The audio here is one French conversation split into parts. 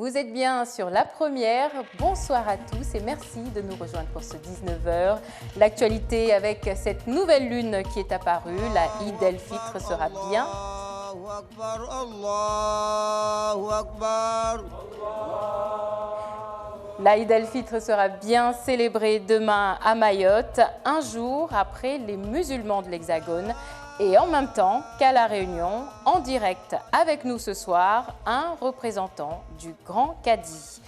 Vous êtes bien sur La Première. Bonsoir à tous et merci de nous rejoindre pour ce 19h. L'actualité avec cette nouvelle lune qui est apparue, la Eid el-Fitr sera bien. La Eid el-Fitr sera bien célébrée demain à Mayotte, un jour après les musulmans de l'Hexagone. Et en même temps qu'à La Réunion, en direct avec nous ce soir, un représentant du Grand Cadi.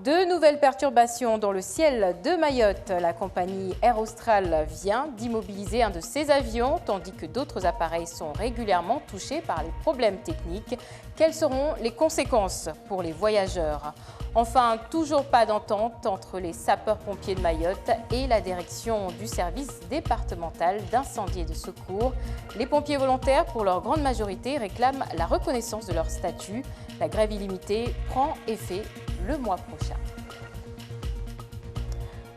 De nouvelles perturbations dans le ciel de Mayotte. La compagnie Air Austral vient d'immobiliser un de ses avions, tandis que d'autres appareils sont régulièrement touchés par les problèmes techniques. Quelles seront les conséquences pour les voyageurs ? Enfin, toujours pas d'entente entre les sapeurs-pompiers de Mayotte et la direction du service départemental d'incendie et de secours. Les pompiers volontaires, pour leur grande majorité, réclament la reconnaissance de leur statut. La grève illimitée prend effet le mois prochain.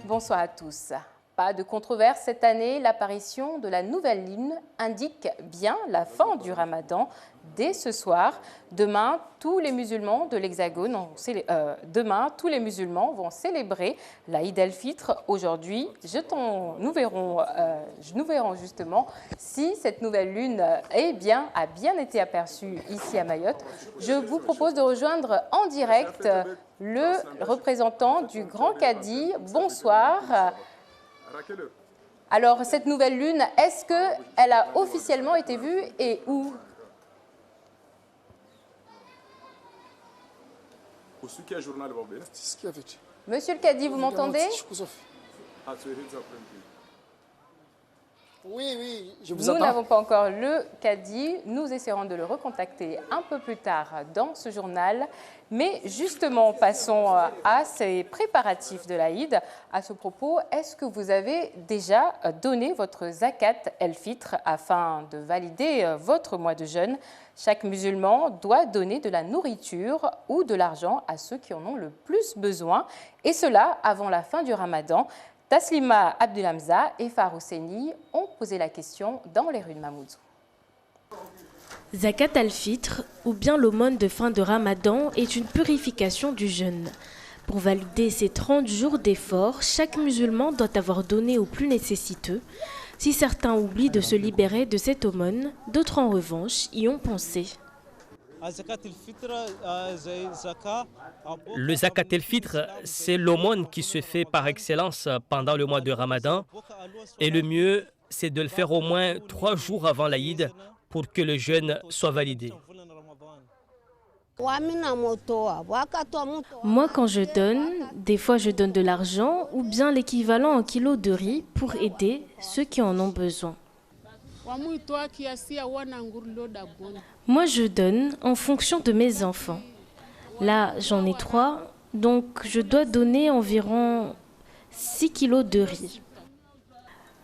Bonsoir à tous. Pas de controverse cette année, l'apparition de la nouvelle lune indique bien la fin du Ramadan dès ce soir. Demain, tous les musulmans de l'Hexagone vont célébrer la Eid el-Fitr. Aujourd'hui, nous verrons justement si cette nouvelle lune a bien été aperçue ici à Mayotte. Je vous propose de rejoindre en direct le représentant du Grand Cadi. Bonsoir. Alors, cette nouvelle lune, est-ce qu'elle a officiellement été vue et où ? Monsieur le Cadi, vous m'entendez ? Oui, je vous entends. Nous n'avons pas encore le Cadi. Nous essaierons de le recontacter un peu plus tard dans ce journal. Mais justement, passons à ces préparatifs de l'Aïd. À ce propos, est-ce que vous avez déjà donné votre zakat el-Fitr afin de valider votre mois de jeûne ? Chaque musulman doit donner de la nourriture ou de l'argent à ceux qui en ont le plus besoin. Et cela avant la fin du Ramadan. Taslima Abdulhamza et Farou Seni ont posé la question dans les rues de Mamoudzou. Zakat al-Fitr, ou bien l'aumône de fin de Ramadan, est une purification du jeûne. Pour valider ces 30 jours d'effort, chaque musulman doit avoir donné aux plus nécessiteux. Si certains oublient de se libérer de cette aumône, d'autres en revanche y ont pensé. Le zakat el-Fitr, c'est l'aumône qui se fait par excellence pendant le mois de Ramadan. Et le mieux, c'est de le faire au moins 3 jours avant l'Aïd pour que le jeûne soit validé. Moi, quand je donne, des fois je donne de l'argent ou bien l'équivalent en kilos de riz pour aider ceux qui en ont besoin. Moi, je donne en fonction de mes enfants. Là, j'en ai 3, donc je dois donner environ 6 kilos de riz.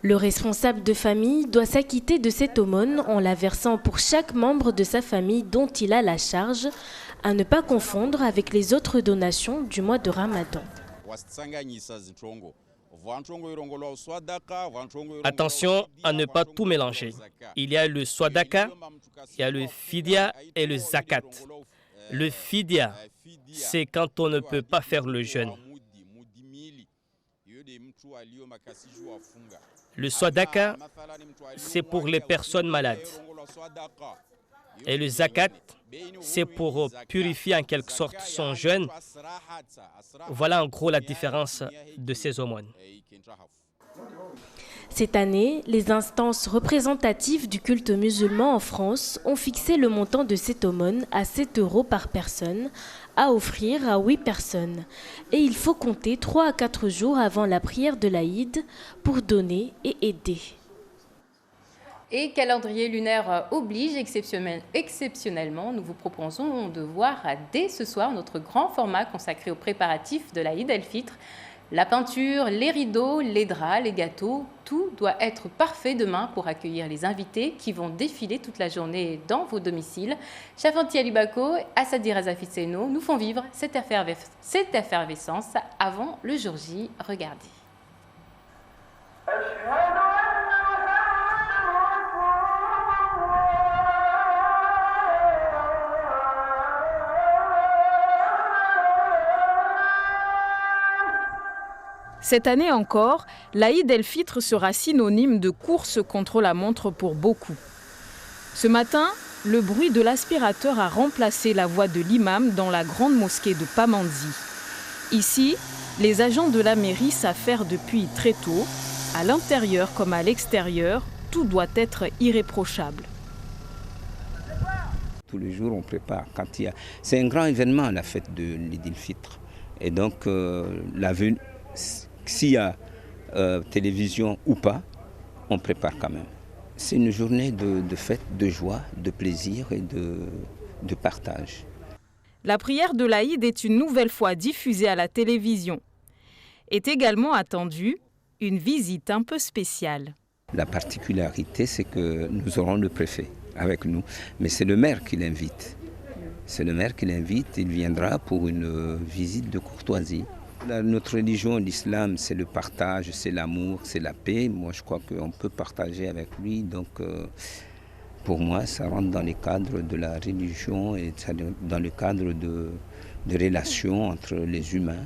Le responsable de famille doit s'acquitter de cette aumône en la versant pour chaque membre de sa famille dont il a la charge, à ne pas confondre avec les autres donations du mois de Ramadan. Attention à ne pas tout mélanger. Il y a le swadaka, il y a le fidya et le zakat. Le fidya, c'est quand on ne peut pas faire le jeûne. Le swadaka, c'est pour les personnes malades. Et le zakat, c'est pour purifier en quelque sorte son jeûne. Voilà en gros la différence de ces aumônes. Cette année, les instances représentatives du culte musulman en France ont fixé le montant de cette aumône à 7 € par personne, à offrir à 8 personnes. Et il faut compter 3 à 4 jours avant la prière de l'Aïd pour donner et aider. Et calendrier lunaire oblige, exceptionnellement, nous vous proposons de voir dès ce soir notre grand format consacré aux préparatifs de la Eid el-Fitr. La peinture, les rideaux, les draps, les gâteaux, tout doit être parfait demain pour accueillir les invités qui vont défiler toute la journée dans vos domiciles. Chafanti Alibako et Assadir Azafitseno nous font vivre cette effervescence avant le jour J. Regardez. Cette année encore, l'Aïd el-Fitr sera synonyme de course contre la montre pour beaucoup. Ce matin, le bruit de l'aspirateur a remplacé la voix de l'imam dans la grande mosquée de Pamandzi. Ici, les agents de la mairie s'affairent depuis très tôt. À l'intérieur comme à l'extérieur, tout doit être irréprochable. Tous les jours, on prépare. C'est un grand événement, la fête de l'Eid el-Fitr. Et donc, s'il y a télévision ou pas, on prépare quand même. C'est une journée de fête, de joie, de plaisir et de partage. La prière de l'Aïd est une nouvelle fois diffusée à la télévision. Est également attendue une visite un peu spéciale. La particularité, c'est que nous aurons le préfet avec nous, mais c'est le maire qui l'invite. C'est le maire qui l'invite, il viendra pour une visite de courtoisie. Notre religion, l'islam, c'est le partage, c'est l'amour, c'est la paix. Moi, je crois qu'on peut partager avec lui. Donc, pour moi, ça rentre dans les cadres de la religion et dans le cadre de relations entre les humains.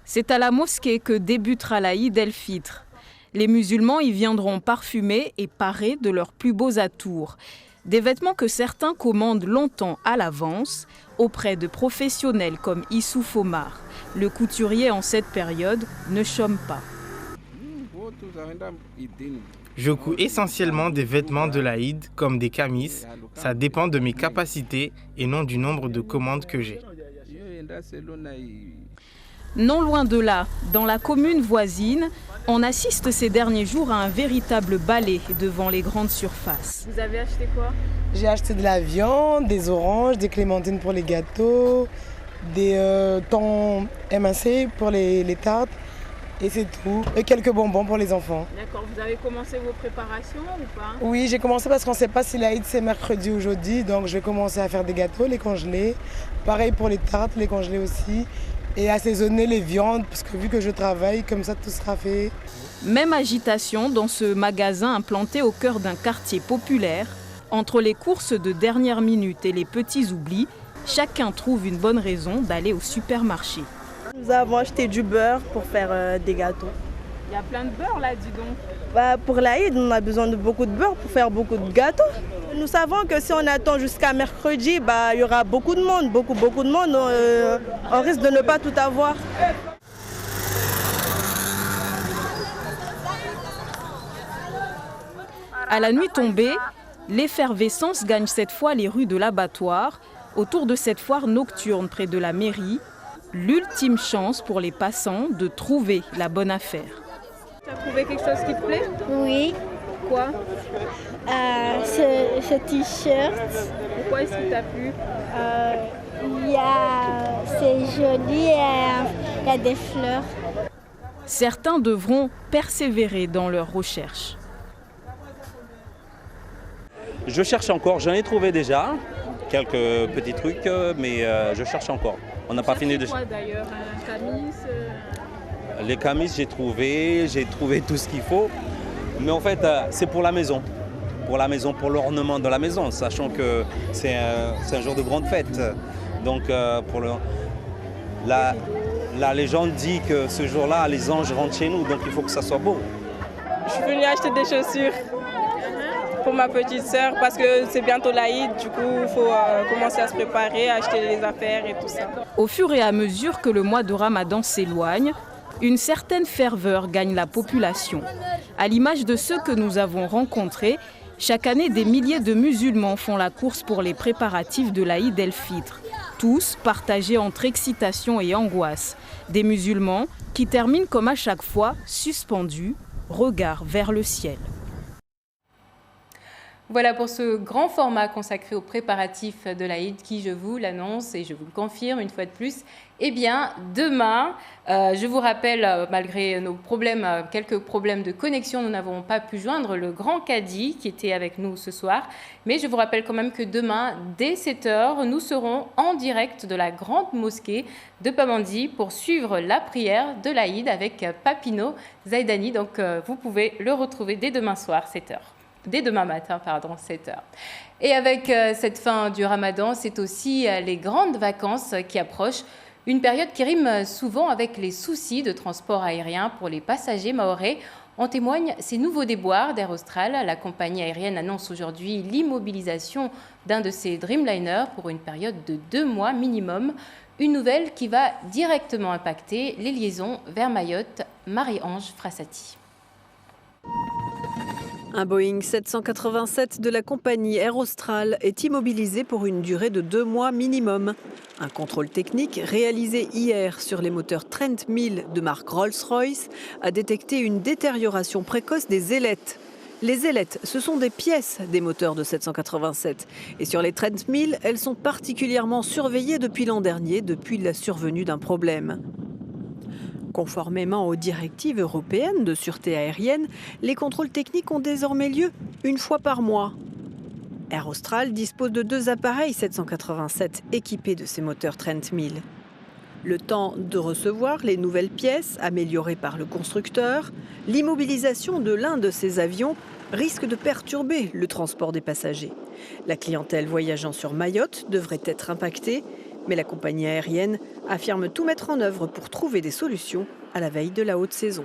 C'est à la mosquée que débutera l'Aïd el-Fitr. Les musulmans y viendront parfumés et parés de leurs plus beaux atours. Des vêtements que certains commandent longtemps à l'avance auprès de professionnels comme Issouf Omar. Le couturier en cette période ne chôme pas. Je couds essentiellement des vêtements de l'Aïd comme des camis. Ça dépend de mes capacités et non du nombre de commandes que j'ai. Non loin de là, dans la commune voisine, on assiste ces derniers jours à un véritable balai devant les grandes surfaces. Vous avez acheté quoi? J'ai acheté de la viande, des oranges, des clémentines pour les gâteaux, des thon émincés pour les tartes et c'est tout. Et quelques bonbons pour les enfants. D'accord, vous avez commencé vos préparations ou pas? Oui, j'ai commencé parce qu'on ne sait pas si l'Aïd c'est mercredi ou jeudi, donc je vais commencer à faire des gâteaux, les congeler. Pareil pour les tartes, les congeler aussi. Et assaisonner les viandes, parce que vu que je travaille, comme ça tout sera fait. Même agitation dans ce magasin implanté au cœur d'un quartier populaire. Entre les courses de dernière minute et les petits oublis, chacun trouve une bonne raison d'aller au supermarché. Nous avons acheté du beurre pour faire des gâteaux. Il y a plein de beurre là, dis donc. Pour l'Aïd, on a besoin de beaucoup de beurre pour faire beaucoup de gâteaux. Nous savons que si on attend jusqu'à mercredi, il y aura beaucoup de monde, beaucoup de monde. On risque de ne pas tout avoir. À la nuit tombée, l'effervescence gagne cette fois les rues de l'abattoir, autour de cette foire nocturne près de la mairie. L'ultime chance pour les passants de trouver la bonne affaire. Tu as trouvé quelque chose qui te plaît? Oui. Quoi? Ce t-shirt. Pourquoi est-ce qu'il t'a plu? C'est joli et il y a des fleurs. Certains devront persévérer dans leurs recherches. Je cherche encore, j'en ai trouvé déjà quelques petits trucs, mais je cherche encore. On n'a pas fini de... quoi d'ailleurs? Un camis? Les camis, j'ai trouvé tout ce qu'il faut. Mais en fait, c'est pour la maison. Pour la maison, pour l'ornement de la maison, sachant que c'est un jour de grande fête. Donc, la légende dit que ce jour-là, les anges rentrent chez nous, donc il faut que ça soit beau. Je suis venue acheter des chaussures pour ma petite sœur parce que c'est bientôt l'Aïd, du coup il faut commencer à se préparer, à acheter les affaires et tout ça. Au fur et à mesure que le mois de Ramadan s'éloigne, une certaine ferveur gagne la population. À l'image de ceux que nous avons rencontrés, chaque année des milliers de musulmans font la course pour les préparatifs de l'Aïd el-Fitr. Tous partagés entre excitation et angoisse. Des musulmans qui terminent comme à chaque fois suspendus, regard vers le ciel. Voilà pour ce grand format consacré aux préparatifs de l'Aïd qui, je vous l'annonce et je vous le confirme une fois de plus, eh bien demain, je vous rappelle, malgré nos problèmes, quelques problèmes de connexion, nous n'avons pas pu joindre le grand Cadi qui était avec nous ce soir, mais je vous rappelle quand même que demain, dès 7 h, nous serons en direct de la grande mosquée de Pamandzi pour suivre la prière de l'Aïd avec Papino Zaidani, donc vous pouvez le retrouver dès demain soir, 7 h. Dès demain matin, 7 h. Et avec cette fin du Ramadan, c'est aussi les grandes vacances qui approchent. Une période qui rime souvent avec les soucis de transport aérien pour les passagers mahorais. En témoignent ces nouveaux déboires d'Air Austral. La compagnie aérienne annonce aujourd'hui l'immobilisation d'un de ses Dreamliners pour une période de 2 mois minimum. Une nouvelle qui va directement impacter les liaisons vers Mayotte. Marie-Ange Frassati. Un Boeing 787 de la compagnie Air Austral est immobilisé pour une durée de 2 mois minimum. Un contrôle technique réalisé hier sur les moteurs Trent 1000 de marque Rolls-Royce a détecté une détérioration précoce des ailettes. Les ailettes, ce sont des pièces des moteurs de 787. Et sur les Trent 1000, elles sont particulièrement surveillées depuis l'an dernier, depuis la survenue d'un problème. Conformément aux directives européennes de sûreté aérienne, les contrôles techniques ont désormais lieu 1 fois par mois. Air Austral dispose de 2 appareils 787 équipés de ces moteurs Trent 1000. Le temps de recevoir les nouvelles pièces améliorées par le constructeur, l'immobilisation de l'un de ces avions risque de perturber le transport des passagers. La clientèle voyageant sur Mayotte devrait être impactée, mais la compagnie aérienne affirme tout mettre en œuvre pour trouver des solutions à la veille de la haute saison.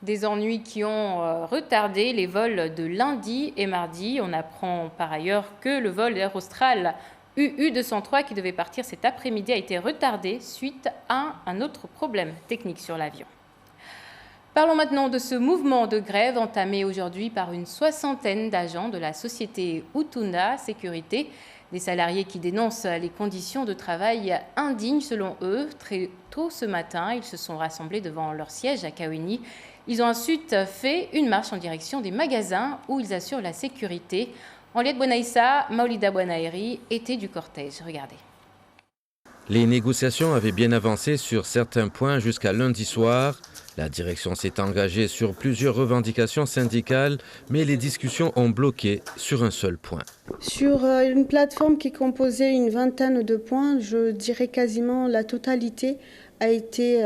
Des ennuis qui ont retardé les vols de lundi et mardi. On apprend par ailleurs que le vol d'Air Austral UU203 qui devait partir cet après-midi a été retardé suite à un autre problème technique sur l'avion. Parlons maintenant de ce mouvement de grève entamé aujourd'hui par une 60aine d'agents de la société Utuna Sécurité. Des salariés qui dénoncent les conditions de travail indignes selon eux. Très tôt ce matin, ils se sont rassemblés devant leur siège à Kaweni. Ils ont ensuite fait une marche en direction des magasins où ils assurent la sécurité. Henriette Bonaïssa, Maolida Bonaeri étaient du cortège. Regardez. Les négociations avaient bien avancé sur certains points jusqu'à lundi soir. La direction s'est engagée sur plusieurs revendications syndicales, mais les discussions ont bloqué sur un seul point. Sur une plateforme qui composait une vingtaine de points, je dirais quasiment la totalité a été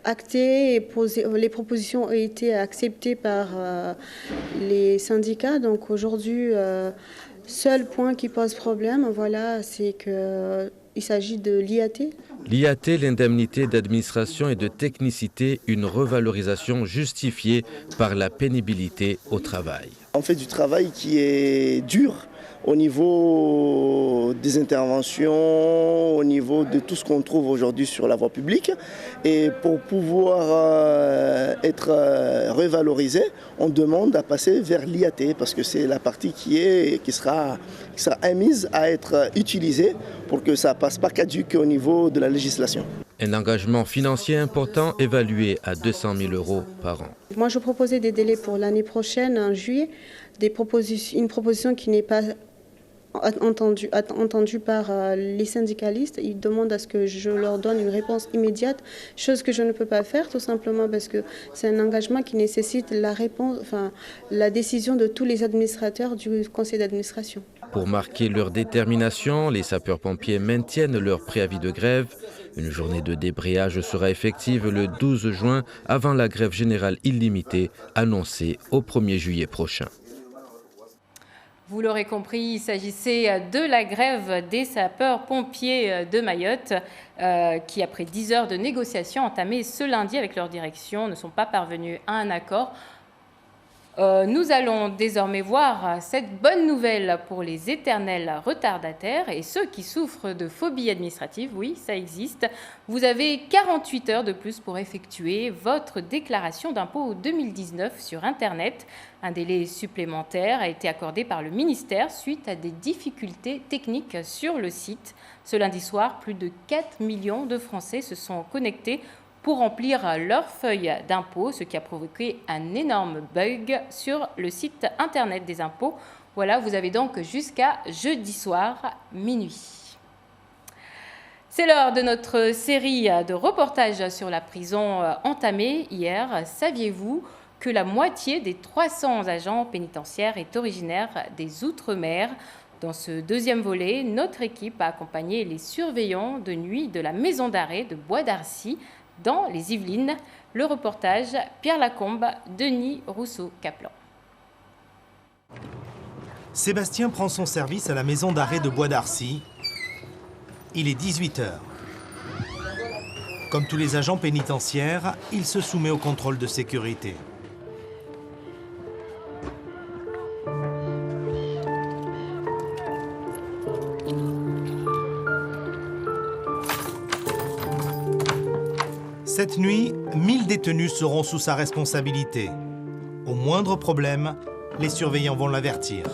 actée et les propositions ont été acceptées par les syndicats. Donc aujourd'hui, seul point qui pose problème, voilà, c'est qu'il s'agit de l'IAT. L'IAT, l'indemnité d'administration et de technicité, une revalorisation justifiée par la pénibilité au travail. On fait du travail qui est dur au niveau des interventions, au niveau de tout ce qu'on trouve aujourd'hui sur la voie publique. Et pour pouvoir être revalorisé, on demande à passer vers l'IAT parce que c'est la partie qui sera émise à être utilisée pour que ça ne passe pas caduc au niveau de la législation. Un engagement financier important évalué à 200 000 € par an. Moi, je proposais des délais pour l'année prochaine, en juillet, une proposition qui n'est pas entendue par les syndicalistes. Ils demandent à ce que je leur donne une réponse immédiate, chose que je ne peux pas faire, tout simplement parce que c'est un engagement qui nécessite la décision de tous les administrateurs du conseil d'administration. Pour marquer leur détermination, les sapeurs-pompiers maintiennent leur préavis de grève. Une journée de débrayage sera effective le 12 juin avant la grève générale illimitée annoncée au 1er juillet prochain. Vous l'aurez compris, il s'agissait de la grève des sapeurs-pompiers de Mayotte qui, après 10 heures de négociations entamées ce lundi avec leur direction, ne sont pas parvenus à un accord. Nous allons désormais voir cette bonne nouvelle pour les éternels retardataires et ceux qui souffrent de phobie administrative. Oui, ça existe. Vous avez 48 heures de plus pour effectuer votre déclaration d'impôt 2019 sur Internet. Un délai supplémentaire a été accordé par le ministère suite à des difficultés techniques sur le site. Ce lundi soir, plus de 4 millions de Français se sont connectés pour remplir leur feuille d'impôt, ce qui a provoqué un énorme bug sur le site internet des impôts. Voilà, vous avez donc jusqu'à jeudi soir, minuit. C'est l'heure de notre série de reportages sur la prison entamée hier. Saviez-vous que la moitié des 300 agents pénitentiaires est originaire des Outre-mer ? Dans ce deuxième volet, notre équipe a accompagné les surveillants de nuit de la maison d'arrêt de Bois d'Arcy, dans les Yvelines. Le reportage, Pierre Lacombe, Denis Rousseau-Caplan. Sébastien prend son service à la maison d'arrêt de Bois d'Arcy. Il est 18h. Comme tous les agents pénitentiaires, il se soumet au contrôle de sécurité. Cette nuit, 1000 détenus seront sous sa responsabilité. Au moindre problème, les surveillants vont l'avertir.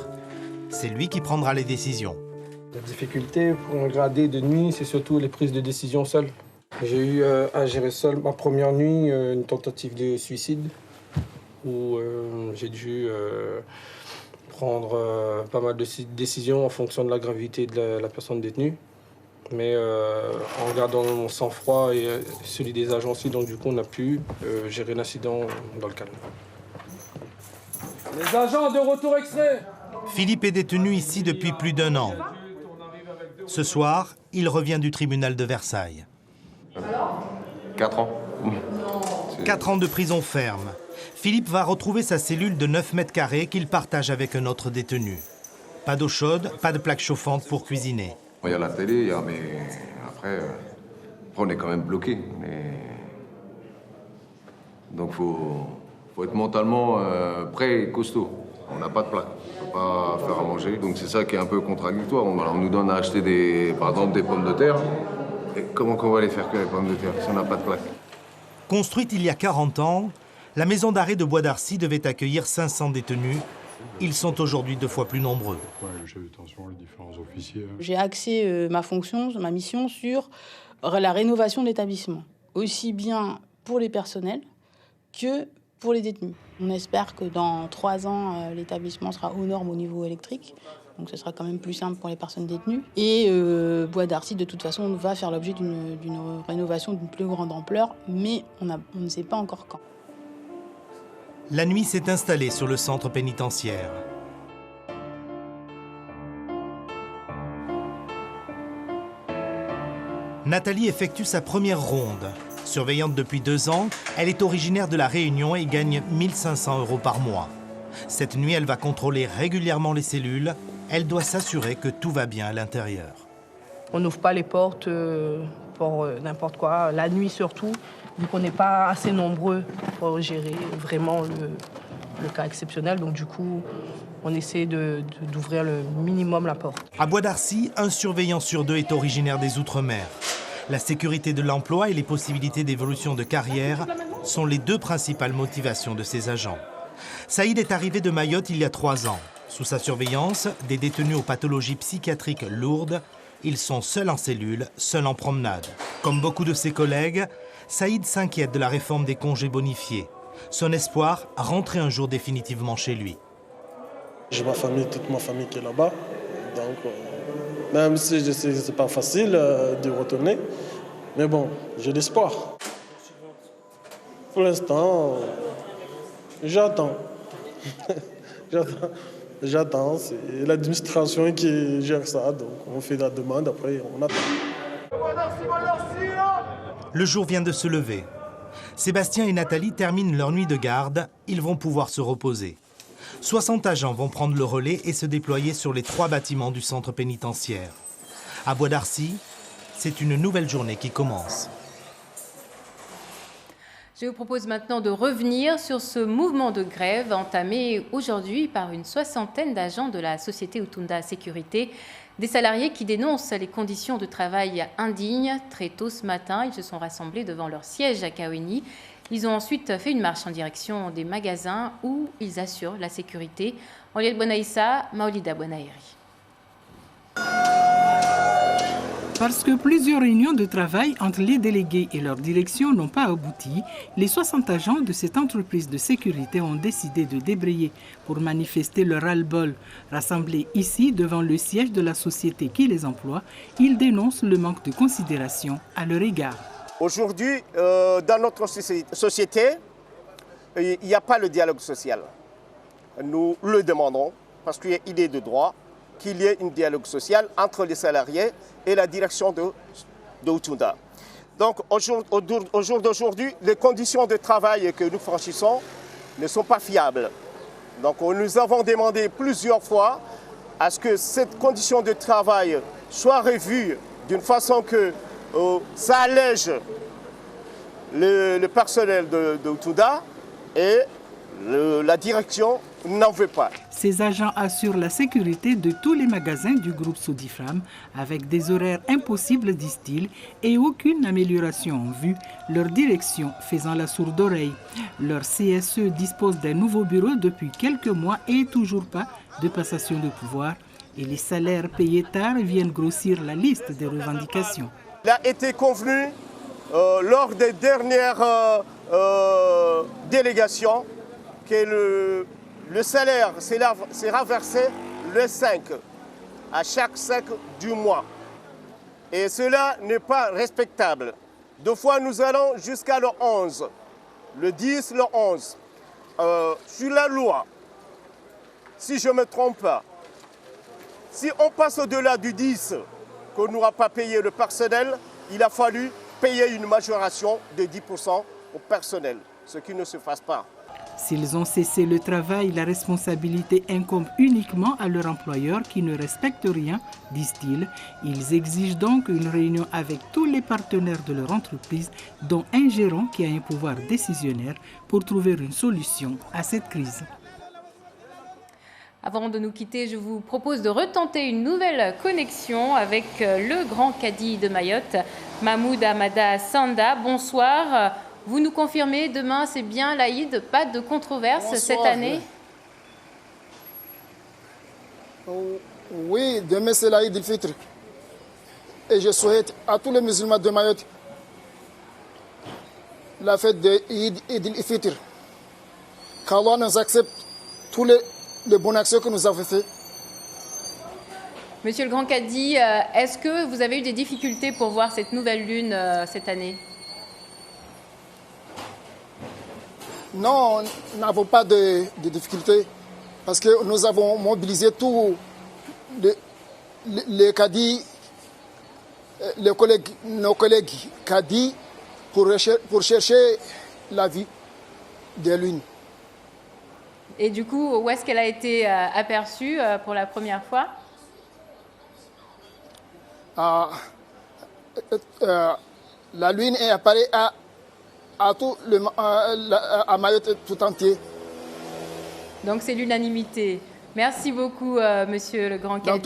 C'est lui qui prendra les décisions. La difficulté pour un gradé de nuit, c'est surtout les prises de décision seules. J'ai eu à gérer seul ma première nuit, une tentative de suicide, où j'ai dû prendre pas mal de décisions en fonction de la gravité de la personne détenue. Mais en gardant mon sang-froid et celui des agents aussi, donc du coup on a pu gérer l'incident dans le calme. Les agents de retour extrait. Philippe est détenu ici depuis plus d'1 an. Ce soir, il revient du tribunal de Versailles. 4 ans. 4 ans de prison ferme. Philippe va retrouver sa cellule de 9 mètres carrés qu'il partage avec un autre détenu. Pas d'eau chaude, pas de plaque chauffante pour cuisiner. Il y a la télé, mais après on est quand même bloqué. Donc faut être mentalement prêt et costaud. On n'a pas de plaque, on ne peut pas faire à manger. Donc c'est ça qui est un peu contradictoire. On nous donne à acheter par exemple des pommes de terre. Et comment qu'on va les faire que les pommes de terre si on n'a pas de plaque? Construite il y a 40 ans, la maison d'arrêt de Bois d'Arcy devait accueillir 500 détenus. Ils sont aujourd'hui 2 fois plus nombreux. J'ai axé ma fonction, ma mission sur la rénovation de l'établissement, aussi bien pour les personnels que pour les détenus. On espère que dans 3 ans, l'établissement sera aux normes au niveau électrique, donc ce sera quand même plus simple pour les personnes détenues. Et Bois d'Arcy, de toute façon, va faire l'objet d'une rénovation d'une plus grande ampleur, mais on ne sait pas encore quand. La nuit s'est installée sur le centre pénitentiaire. Nathalie effectue sa première ronde. Surveillante depuis 2 ans, elle est originaire de La Réunion et gagne 1 500 € par mois. Cette nuit, elle va contrôler régulièrement les cellules. Elle doit s'assurer que tout va bien à l'intérieur. On n'ouvre pas les portes pour n'importe quoi, la nuit surtout, vu qu'on n'est pas assez nombreux pour gérer vraiment le cas exceptionnel. Donc du coup, on essaie d'ouvrir le minimum la porte. À Bois d'Arcy, un surveillant sur 2 est originaire des Outre-mer. La sécurité de l'emploi et les possibilités d'évolution de carrière sont les 2 principales motivations de ces agents. Saïd est arrivé de Mayotte il y a 3 ans. Sous sa surveillance, des détenus aux pathologies psychiatriques lourdes, ils sont seuls en cellule, seuls en promenade. Comme beaucoup de ses collègues, Saïd s'inquiète de la réforme des congés bonifiés. Son espoir, rentrer un jour définitivement chez lui. J'ai ma famille, toute ma famille qui est là-bas. Donc, même si je sais que ce n'est pas facile de retourner, mais bon, j'ai l'espoir. Pour l'instant, j'attends. J'attends, c'est l'administration qui gère ça, donc on fait la demande, après on attend. Le jour vient de se lever. Sébastien et Nathalie terminent leur nuit de garde, ils vont pouvoir se reposer. 60 agents vont prendre le relais et se déployer sur les 3 bâtiments du centre pénitentiaire. À Bois d'Arcy, c'est une nouvelle journée qui commence. Je vous propose maintenant de revenir sur ce mouvement de grève entamé aujourd'hui par une 60aine d'agents de la société Utunda Sécurité. Des salariés qui dénoncent les conditions de travail indignes. Très tôt ce matin, ils se sont rassemblés devant leur siège à Kaweni. Ils ont ensuite fait une marche en direction des magasins où ils assurent la sécurité. Henriette Bonaïssa, Maolida Bonaïri. Parce que plusieurs réunions de travail entre les délégués et leur direction n'ont pas abouti, les 60 agents de cette entreprise de sécurité ont décidé de débrayer pour manifester leur ras-le-bol. Rassemblés ici devant le siège de la société qui les emploie, ils dénoncent le manque de considération à leur égard. Aujourd'hui, dans notre société, il n'y a pas le dialogue social. Nous le demandons parce qu'il est de droit qu'il y ait un dialogue social entre les salariés et la direction de Utunda. Donc au jour d'aujourd'hui, les conditions de travail que nous franchissons ne sont pas fiables. Donc nous avons demandé plusieurs fois à ce que cette condition de travail soit revue d'une façon que ça allège le personnel de Touda et la direction n'en veut pas. Ces agents assurent la sécurité de tous les magasins du groupe Sodiflam avec des horaires impossibles, disent-ils, et aucune amélioration en vue, leur direction faisant la sourde oreille. Leur CSE dispose d'un nouveau bureau depuis quelques mois et toujours pas de passation de pouvoir. Et les salaires payés tard viennent grossir la liste des revendications. Il a été convenu lors des dernières délégations que le salaire sera versé le 5, à chaque 5 du mois. Et cela n'est pas respectable. Deux fois, nous allons jusqu'à le 11, le 10, le 11. Sur la loi, si je ne me trompe pas, si on passe au-delà du 10, qu'on n'aura pas payé le personnel, il a fallu payer une majoration de 10% au personnel, ce qui ne se fasse pas. S'ils ont cessé le travail, la responsabilité incombe uniquement à leur employeur qui ne respecte rien, disent-ils. Ils exigent donc une réunion avec tous les partenaires de leur entreprise, dont un gérant qui a un pouvoir décisionnaire, pour trouver une solution à cette crise. Avant de nous quitter, je vous propose de retenter une nouvelle connexion avec le grand cadi de Mayotte, Mahmoud Amada Sanda. Bonsoir. Vous nous confirmez, demain c'est bien l'Aïd, pas de controverse. Bonsoir. Cette année? Oui, demain c'est l'Aïd el-Fitr. Et je souhaite à tous les musulmans de Mayotte la fête de Eid el-Fitr. Qu'Allah nous accepte tous les bonnes actions que nous avons faites. Monsieur le Grand Cadi, est-ce que vous avez eu des difficultés pour voir cette nouvelle lune cette année? Non, nous n'avons pas de difficultés parce que nous avons mobilisé tous les cadis, nos collègues cadis pour chercher la vie des lunes. Et du coup, où est-ce qu'elle a été aperçue pour la première fois? La lune est apparue à Mayotte tout entier. Donc c'est l'unanimité. Merci beaucoup, monsieur le Grand Cadi.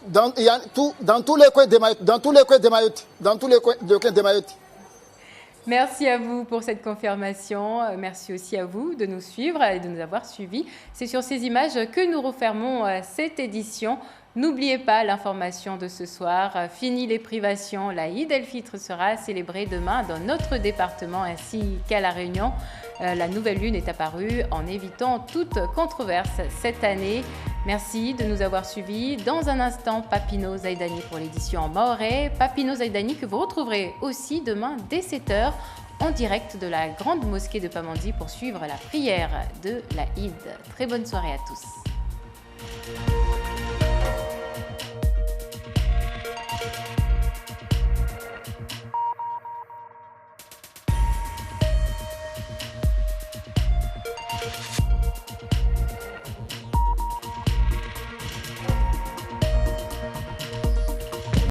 Dans tous les coins de Mayotte, dans tous les coins de Mayotte. Merci à vous pour cette confirmation. Merci aussi à vous de nous suivre et de nous avoir suivis. C'est sur ces images que nous refermons cette édition. N'oubliez pas l'information de ce soir. Fini les privations, l'Aïd el-Fitr sera célébrée demain dans notre département ainsi qu'à La Réunion. La nouvelle lune est apparue en évitant toute controverse cette année. Merci de nous avoir suivis. Dans un instant, Papino Zaidani pour l'édition en mahorais. Papino Zaidani que vous retrouverez aussi demain dès 7h en direct de la grande mosquée de Pamandzi pour suivre la prière de l'Aïd. Très bonne soirée à tous.